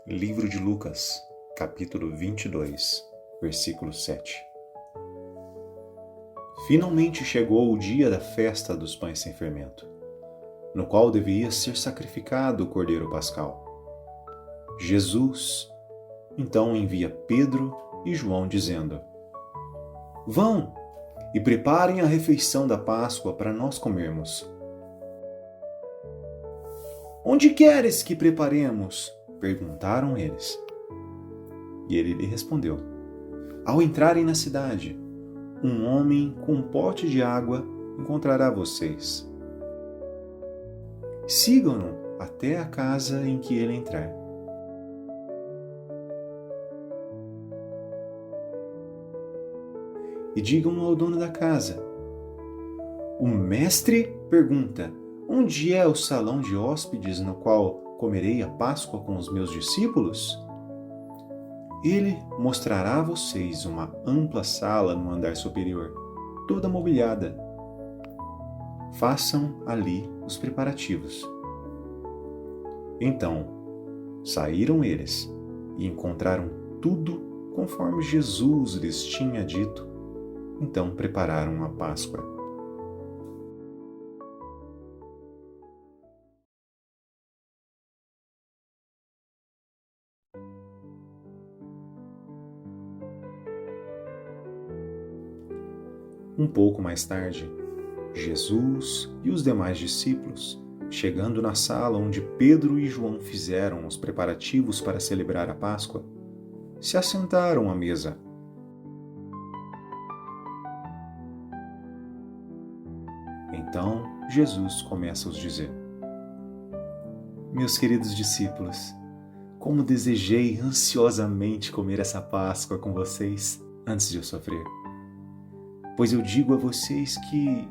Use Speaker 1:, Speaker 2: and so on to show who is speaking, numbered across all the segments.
Speaker 1: Livro de Lucas, capítulo 22, versículo 7. Finalmente chegou o dia da festa dos pães sem fermento, no qual deveria ser sacrificado o cordeiro pascal. Jesus, então, envia Pedro e João dizendo: Vão e preparem a refeição da Páscoa para nós comermos. Onde queres que preparemos? Perguntaram eles. E ele lhe respondeu: Ao entrarem na cidade, um homem com um pote de água encontrará vocês. Sigam-no até a casa em que ele entrar. E digam ao dono da casa: O mestre pergunta: Onde é o salão de hóspedes no qual comerei a Páscoa com os meus discípulos? Ele mostrará a vocês uma ampla sala no andar superior, toda mobiliada. Façam ali os preparativos. Então, saíram eles e encontraram tudo conforme Jesus lhes tinha dito. Então prepararam a Páscoa. Um pouco mais tarde, Jesus e os demais discípulos, chegando na sala onde Pedro e João fizeram os preparativos para celebrar a Páscoa, se assentaram à mesa. Então, Jesus começa a os dizer: Meus queridos discípulos, como desejei ansiosamente comer essa Páscoa com vocês antes de eu sofrer. Pois eu digo a vocês que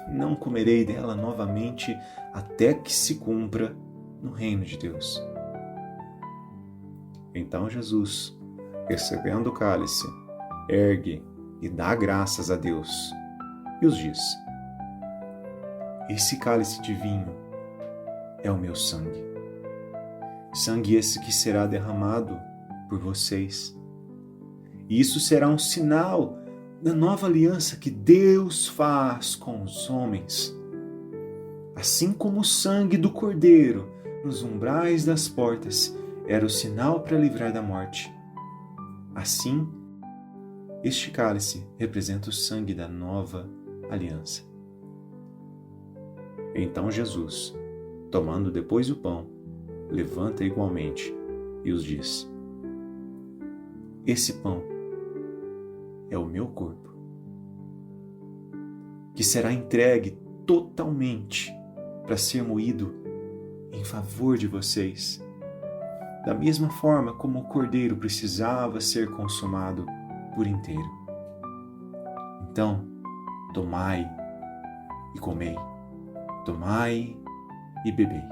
Speaker 1: não comerei dela novamente até que se cumpra no reino de Deus. Então Jesus, recebendo o cálice, ergue e dá graças a Deus e os diz: Esse cálice de vinho é o meu sangue. Sangue esse que será derramado por vocês. E isso será um sinal da nova aliança que Deus faz com os homens. Assim como o sangue do Cordeiro nos umbrais das portas era o sinal para livrar da morte, assim, este cálice representa o sangue da nova aliança. Então Jesus, tomando depois o pão, levanta igualmente e os diz: Esse pão é o meu corpo, que será entregue totalmente para ser moído em favor de vocês, da mesma forma como o cordeiro precisava ser consumado por inteiro. Então, tomai e comei, tomai e bebei.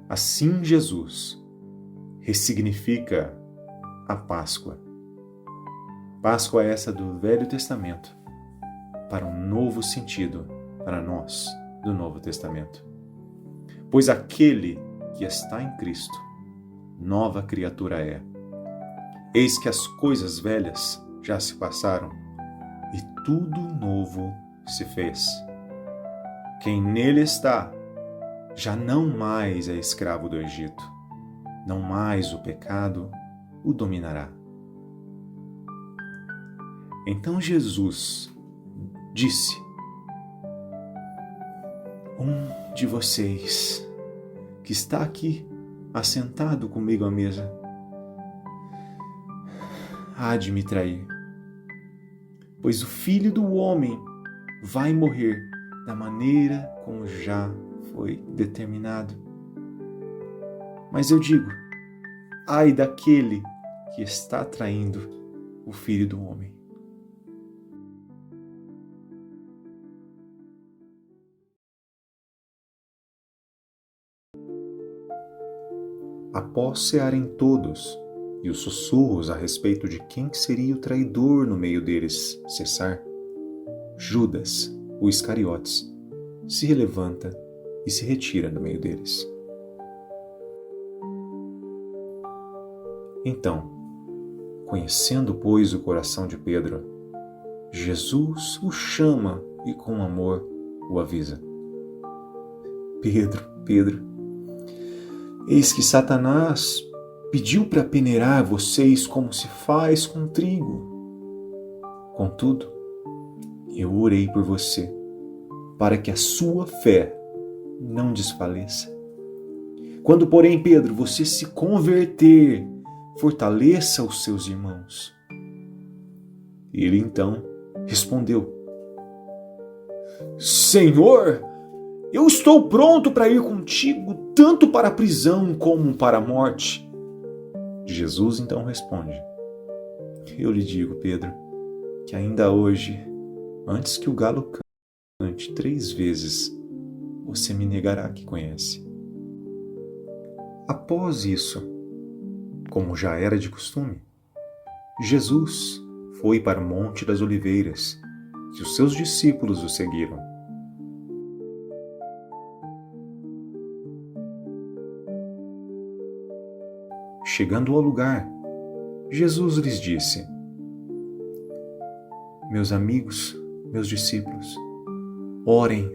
Speaker 1: Assim Jesus ressignifica a Páscoa. Páscoa essa do Velho Testamento para um novo sentido para nós do Novo Testamento. Pois aquele que está em Cristo, nova criatura é. Eis que as coisas velhas já se passaram e tudo novo se fez. Quem nele está já não mais é escravo do Egito, não mais o pecado o dominará. Então Jesus disse: Um de vocês que está aqui assentado comigo à mesa há de me trair, pois o Filho do Homem vai morrer da maneira como já foi determinado. Mas eu digo: ai daquele que está traindo o Filho do Homem. Após cearem todos, e os sussurros a respeito de quem seria o traidor no meio deles cessar, Judas, o Iscariotes, se levanta e se retira do meio deles. Então, conhecendo, pois, o coração de Pedro, Jesus o chama e com amor o avisa: Pedro, Pedro, eis que Satanás pediu para peneirar vocês como se faz com trigo. Contudo, eu orei por você, para que a sua fé não desfaleça. Quando, porém, Pedro, você se converter, fortaleça os seus irmãos. Ele então respondeu: Senhor, eu estou pronto para ir contigo, tanto para a prisão como para a morte. Jesus então responde: Eu lhe digo, Pedro, que ainda hoje, antes que o galo cante 3 vezes, você me negará que conhece. Após isso, como já era de costume, Jesus foi para o Monte das Oliveiras e os seus discípulos o seguiram. Chegando ao lugar, Jesus lhes disse: Meus amigos, meus discípulos, orem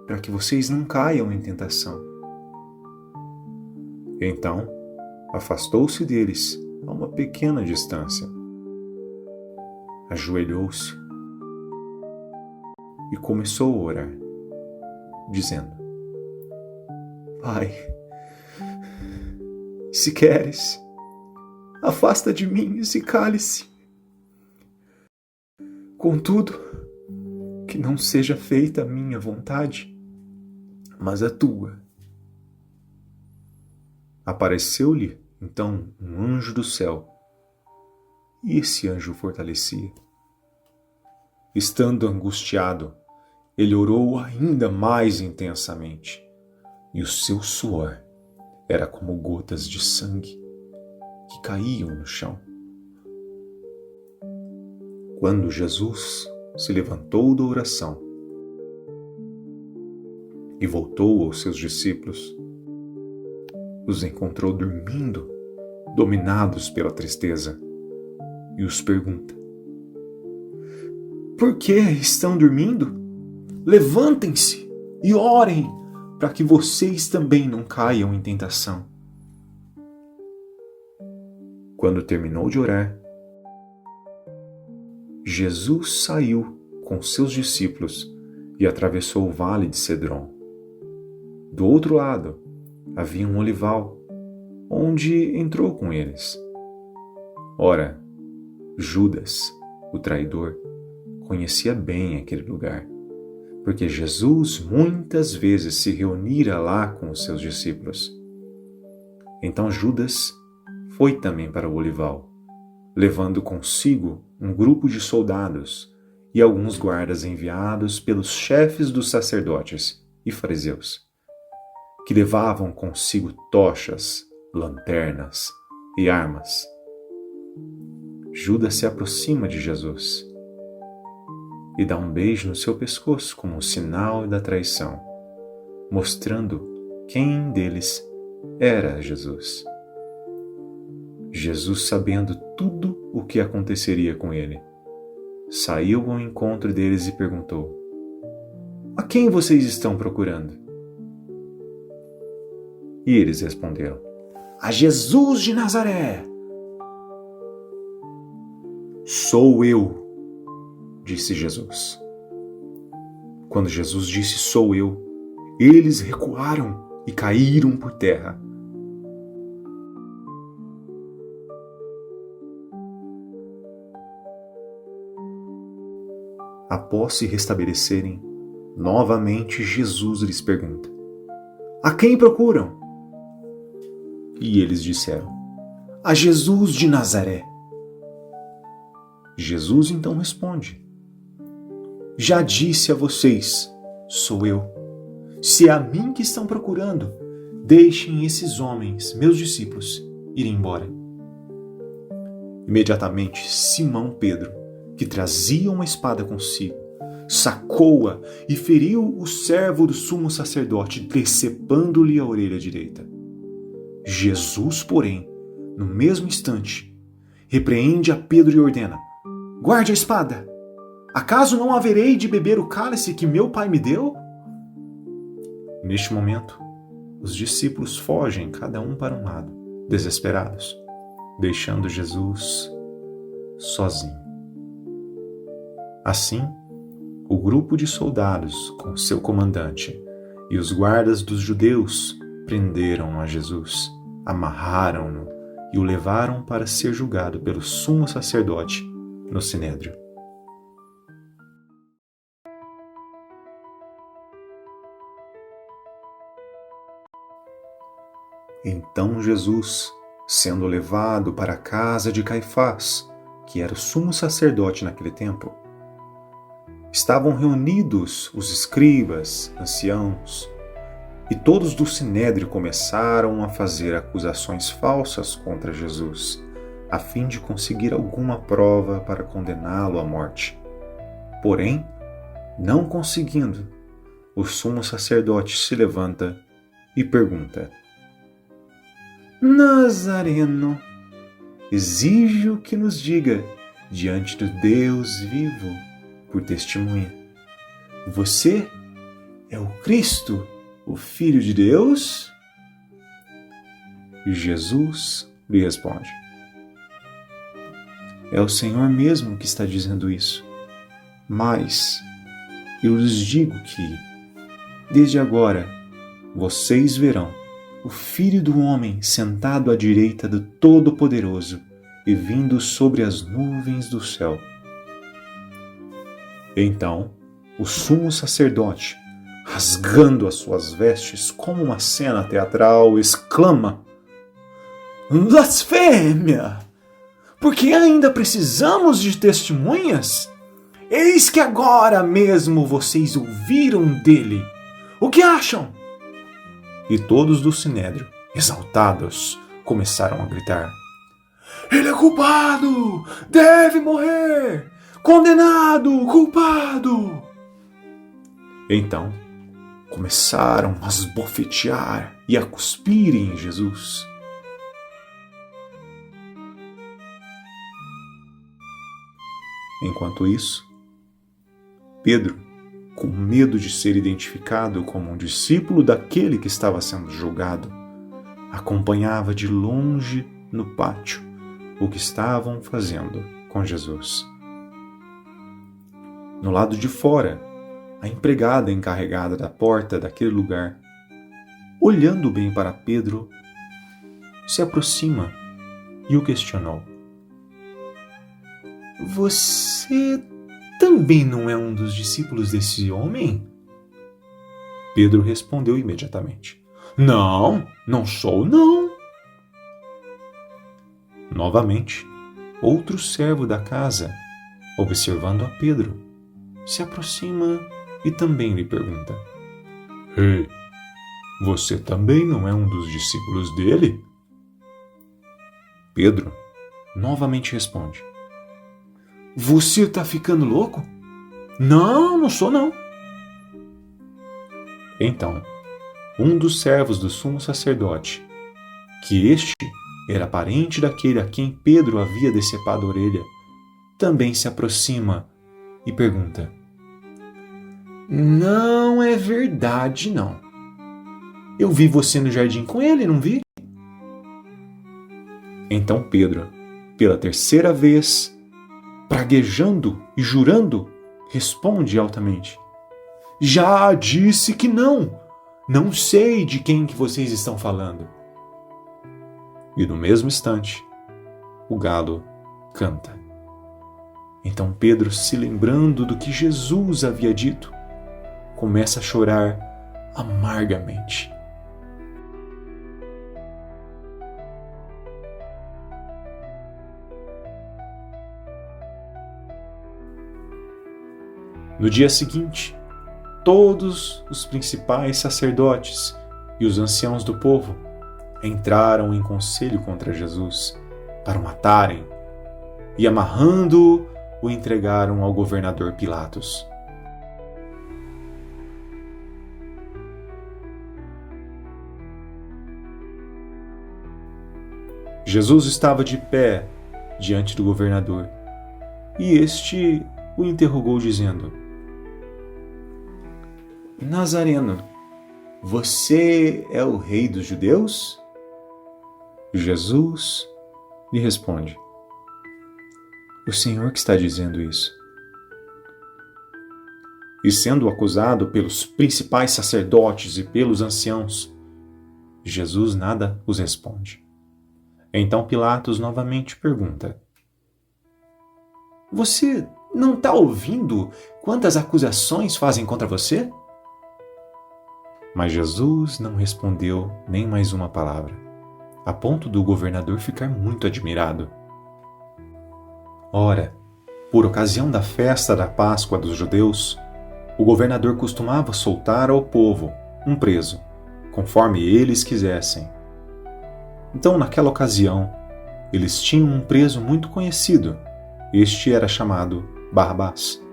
Speaker 1: para que vocês não caiam em tentação. Então, afastou-se deles a uma pequena distância. Ajoelhou-se e começou a orar, dizendo: Pai, se queres, afasta de mim esse cálice. Contudo, que não seja feita a minha vontade, mas a tua. Apareceu-lhe, então, um anjo do céu, e esse anjo o fortalecia. Estando angustiado, ele orou ainda mais intensamente, e o seu suor era como gotas de sangue que caíam no chão. Quando Jesus se levantou da oração e voltou aos seus discípulos, os encontrou dormindo, dominados pela tristeza, e os pergunta: Por que estão dormindo? Levantem-se e orem, para que vocês também não caiam em tentação. Quando terminou de orar, Jesus saiu com seus discípulos e atravessou o vale de Cedron. Do outro lado, havia um olival, onde entrou com eles. Ora, Judas, o traidor, conhecia bem aquele lugar, porque Jesus muitas vezes se reunira lá com os seus discípulos. Então Judas foi também para o olival, levando consigo um grupo de soldados e alguns guardas enviados pelos chefes dos sacerdotes e fariseus, que levavam consigo tochas, lanternas e armas. Judas se aproxima de Jesus e dá um beijo no seu pescoço como um sinal da traição, mostrando quem deles era Jesus. Jesus, sabendo tudo o que aconteceria com ele, saiu ao encontro deles e perguntou: A quem vocês estão procurando? E eles responderam: A Jesus de Nazaré. Sou eu, disse Jesus. Quando Jesus disse sou eu, eles recuaram e caíram por terra. Após se restabelecerem, novamente Jesus lhes pergunta: A quem procuram? E eles disseram: A Jesus de Nazaré. Jesus então responde: Já disse a vocês, sou eu. Se é a mim que estão procurando, deixem esses homens, meus discípulos, ir embora. Imediatamente, Simão Pedro, que trazia uma espada consigo, sacou-a e feriu o servo do sumo sacerdote, decepando-lhe a orelha direita. Jesus, porém, no mesmo instante, repreende a Pedro e ordena: guarde a espada! Acaso não haverei de beber o cálice que meu pai me deu? Neste momento, os discípulos fogem, cada um para um lado, desesperados, deixando Jesus sozinho. Assim, o grupo de soldados, com seu comandante, e os guardas dos judeus prenderam a Jesus, amarraram-no e o levaram para ser julgado pelo sumo sacerdote no sinédrio. Então Jesus, sendo levado para a casa de Caifás, que era o sumo sacerdote naquele tempo, estavam reunidos os escribas, anciãos, e todos do sinédrio começaram a fazer acusações falsas contra Jesus, a fim de conseguir alguma prova para condená-lo à morte. Porém, não conseguindo, o sumo sacerdote se levanta e pergunta: Nazareno, exijo que nos diga, diante do Deus vivo, por testemunha: você é o Cristo, o Filho de Deus? E Jesus lhe responde: é o Senhor mesmo que está dizendo isso. Mas eu lhes digo que, desde agora, vocês verão o Filho do Homem sentado à direita do Todo-Poderoso e vindo sobre as nuvens do céu. Então, o sumo sacerdote, rasgando as suas vestes como uma cena teatral, exclama: blasfêmia! Porque ainda precisamos de testemunhas? Eis que agora mesmo vocês ouviram dele. O que acham? E todos do sinédrio, exaltados, começaram a gritar: ele é culpado! Deve morrer! Condenado! Culpado! Então, começaram a esbofetear e a cuspir em Jesus. Enquanto isso, Pedro, com medo de ser identificado como um discípulo daquele que estava sendo julgado, acompanhava de longe no pátio o que estavam fazendo com Jesus. No lado de fora, a empregada encarregada da porta daquele lugar, olhando bem para Pedro, se aproxima e o questionou: você também não é um dos discípulos desse homem? Pedro respondeu imediatamente: não, não sou, não. Novamente, outro servo da casa, observando a Pedro, se aproxima e também lhe pergunta: ei, você também não é um dos discípulos dele? Pedro novamente responde: você está ficando louco? Não, não sou não. Então, um dos servos do sumo sacerdote, que este era parente daquele a quem Pedro havia decepado a orelha, também se aproxima e pergunta: não é verdade, não. Eu vi você no jardim com ele, não vi? Então Pedro, pela terceira vez, praguejando e jurando, responde altamente: já disse que não. Não sei de quem que vocês estão falando. E no mesmo instante, o galo canta. Então Pedro, se lembrando do que Jesus havia dito, começa a chorar amargamente. No dia seguinte, todos os principais sacerdotes e os anciãos do povo entraram em conselho contra Jesus para o matarem e, amarrando-o, o entregaram ao governador Pilatos. Jesus estava de pé diante do governador e este o interrogou dizendo: Nazareno, você é o rei dos judeus? Jesus lhe responde: O Senhor que está dizendo isso. E sendo acusado pelos principais sacerdotes e pelos anciãos, Jesus nada os responde. Então Pilatos novamente pergunta: Você não está ouvindo quantas acusações fazem contra você? Mas Jesus não respondeu nem mais uma palavra, a ponto do governador ficar muito admirado. Ora, por ocasião da festa da Páscoa dos judeus, o governador costumava soltar ao povo um preso, conforme eles quisessem. Então, naquela ocasião, eles tinham um preso muito conhecido. Este era chamado Barrabás.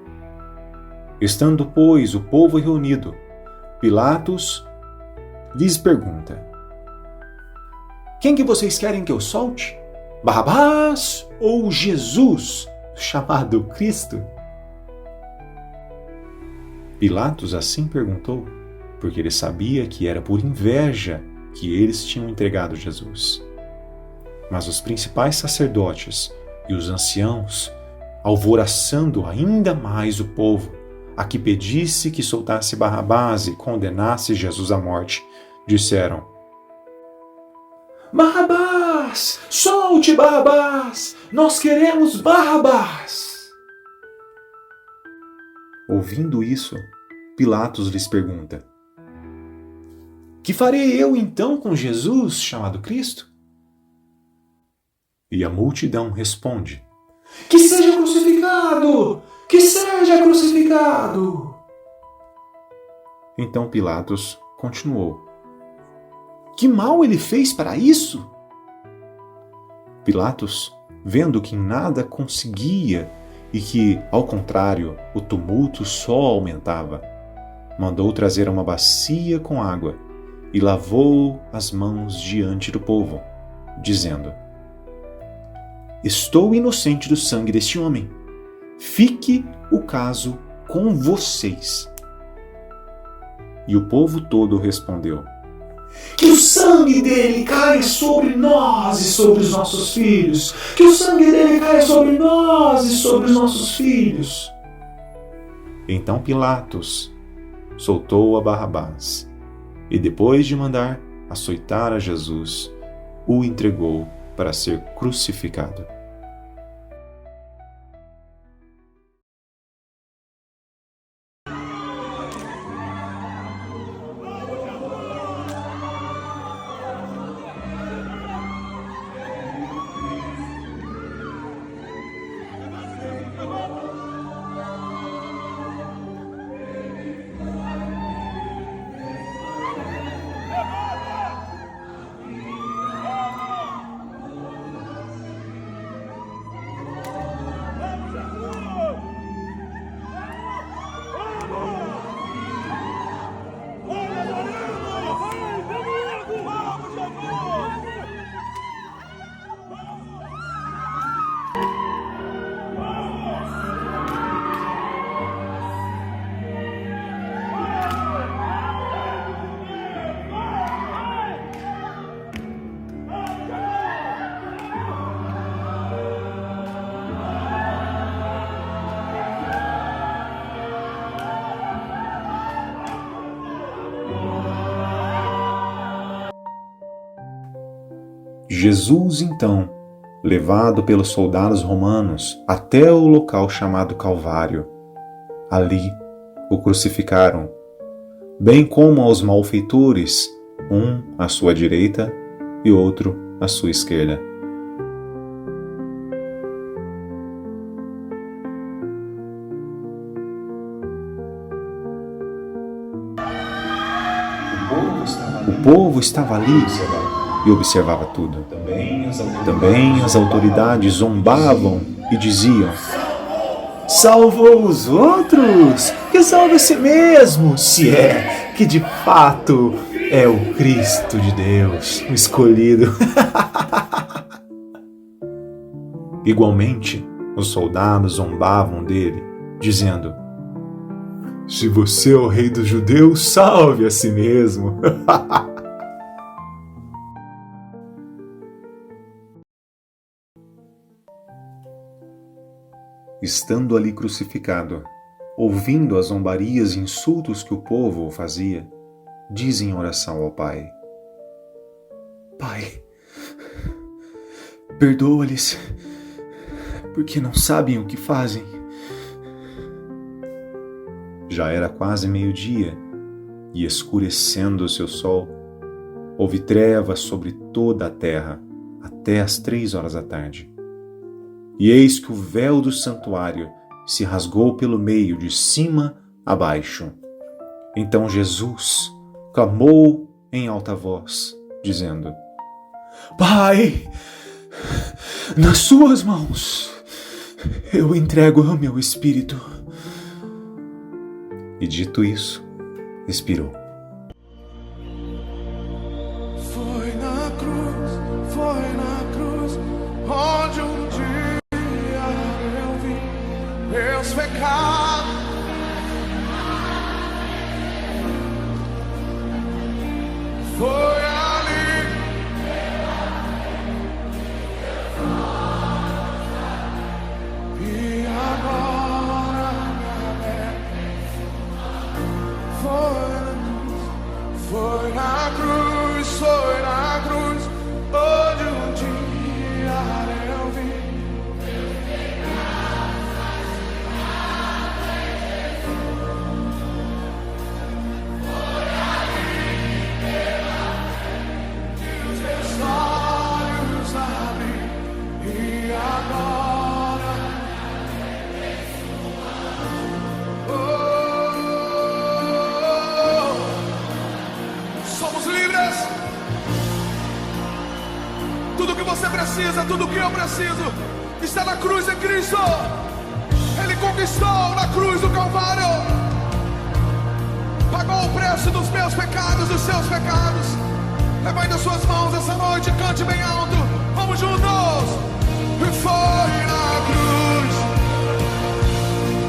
Speaker 1: Estando, pois, o povo reunido, Pilatos lhes pergunta: Quem que vocês querem que eu solte? Barrabás ou Jesus, chamado Cristo? Pilatos assim perguntou, porque ele sabia que era por inveja que eles tinham entregado Jesus. Mas os principais sacerdotes e os anciãos, alvoroçando ainda mais o povo, a que pedisse que soltasse Barrabás e condenasse Jesus à morte, disseram: Barrabás! Solte Barrabás! Nós queremos Barrabás! Ouvindo isso, Pilatos lhes pergunta: Que farei eu então com Jesus, chamado Cristo? E a multidão responde: Que seja crucificado! Que seja crucificado! Então Pilatos continuou: Que mal ele fez para isso? Pilatos, vendo que em nada conseguia e que, ao contrário, o tumulto só aumentava, mandou trazer uma bacia com água e lavou as mãos diante do povo, dizendo: Estou inocente do sangue deste homem. Fique o caso com vocês. E o povo todo respondeu: Que o sangue dele caia sobre nós e sobre os nossos filhos! Que o sangue dele caia sobre nós e sobre os nossos filhos! Então Pilatos soltou a Barrabás e, depois de mandar açoitar a Jesus, o entregou para ser crucificado. Jesus, então, levado pelos soldados romanos até o local chamado Calvário. Ali o crucificaram, bem como aos malfeitores, um à sua direita e outro à sua esquerda. O povo estava ali e observava tudo. Também as autoridades zombavam e diziam: Salva os outros, que salve a si mesmo, se é que de fato é o Cristo de Deus, o escolhido. Igualmente, os soldados zombavam dele, dizendo: Se você é o rei dos judeus, salve a si mesmo. Estando ali crucificado, ouvindo as zombarias e insultos que o povo o fazia, diz em oração ao Pai: Pai, perdoa-lhes, porque não sabem o que fazem. Já era quase meio-dia, e escurecendo-se o sol, houve trevas sobre toda a terra, até às 3 horas da tarde. E eis que o véu do santuário se rasgou pelo meio, de cima a baixo. Então Jesus clamou em alta voz, dizendo: Pai, nas suas mãos eu entrego o meu espírito. E dito isso, expirou.
Speaker 2: Foi na cruz, onde um dia eu vi meus pecados. Foi ali. E agora foi na cruz, onde um dia eu vi. Foi ali pela fé que os meus olhos abri, e agora somos livres. Tudo que você precisa, tudo que eu preciso, está na cruz em Cristo. Ele conquistou na cruz do Calvário, pagou o preço dos meus pecados, dos seus pecados. Levante as suas mãos essa noite, cante bem alto, vamos juntos. E foi na cruz,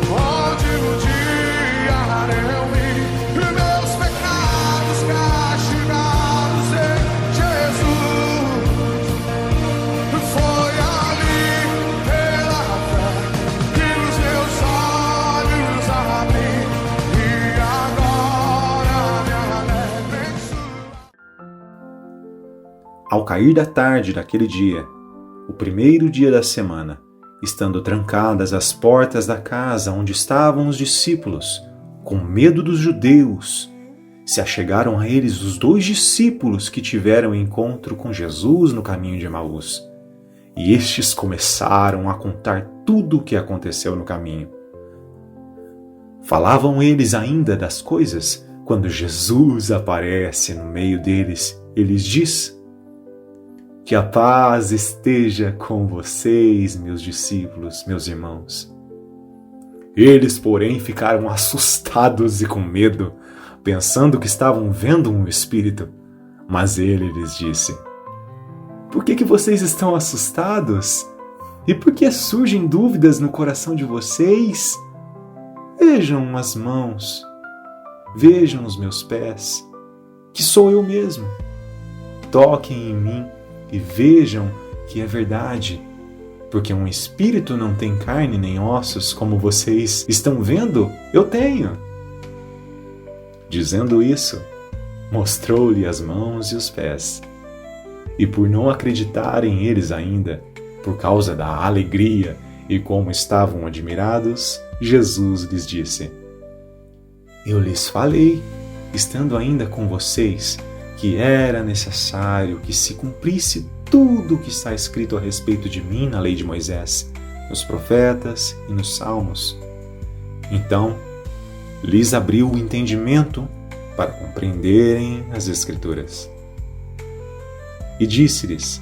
Speaker 2: onde um dia eu vi meus pecados castigados em Jesus. Foi ali pela fé que os meus olhos abri, e agora me alegro em sua.
Speaker 1: Ao cair da tarde daquele dia, o primeiro dia da semana, estando trancadas as portas da casa onde estavam os discípulos, com medo dos judeus, se achegaram a eles os 2 discípulos que tiveram encontro com Jesus no caminho de Emaús. E estes começaram a contar tudo o que aconteceu no caminho. Falavam eles ainda das coisas quando Jesus aparece no meio deles e lhes diz: Que a paz esteja com vocês, meus discípulos, meus irmãos. Eles, porém, ficaram assustados e com medo, pensando que estavam vendo um espírito. Mas ele lhes disse: Por que vocês estão assustados? E por que surgem dúvidas no coração de vocês? Vejam as mãos, vejam os meus pés, que sou eu mesmo. Toquem em mim e vejam que é verdade, porque um espírito não tem carne nem ossos, como vocês estão vendo, eu tenho. Dizendo isso, mostrou-lhe as mãos e os pés. E por não acreditarem eles ainda, por causa da alegria e como estavam admirados, Jesus lhes disse: Eu lhes falei, estando ainda com vocês, que era necessário que se cumprisse tudo o que está escrito a respeito de mim na lei de Moisés, nos profetas e nos salmos. Então, lhes abriu o entendimento para compreenderem as Escrituras. E disse-lhes: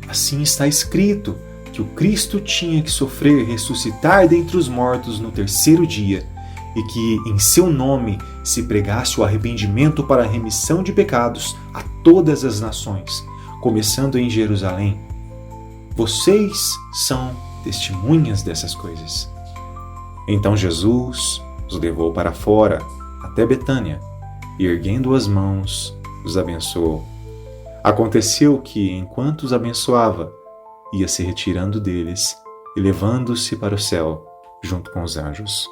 Speaker 1: Assim está escrito que o Cristo tinha que sofrer e ressuscitar dentre os mortos no 3º dia, e que em seu nome se pregasse o arrependimento para a remissão de pecados a todas as nações, começando em Jerusalém. Vocês são testemunhas dessas coisas. Então Jesus os levou para fora, até Betânia, e erguendo as mãos, os abençoou. Aconteceu que, enquanto os abençoava, ia se retirando deles e levando-se para o céu, junto com os anjos.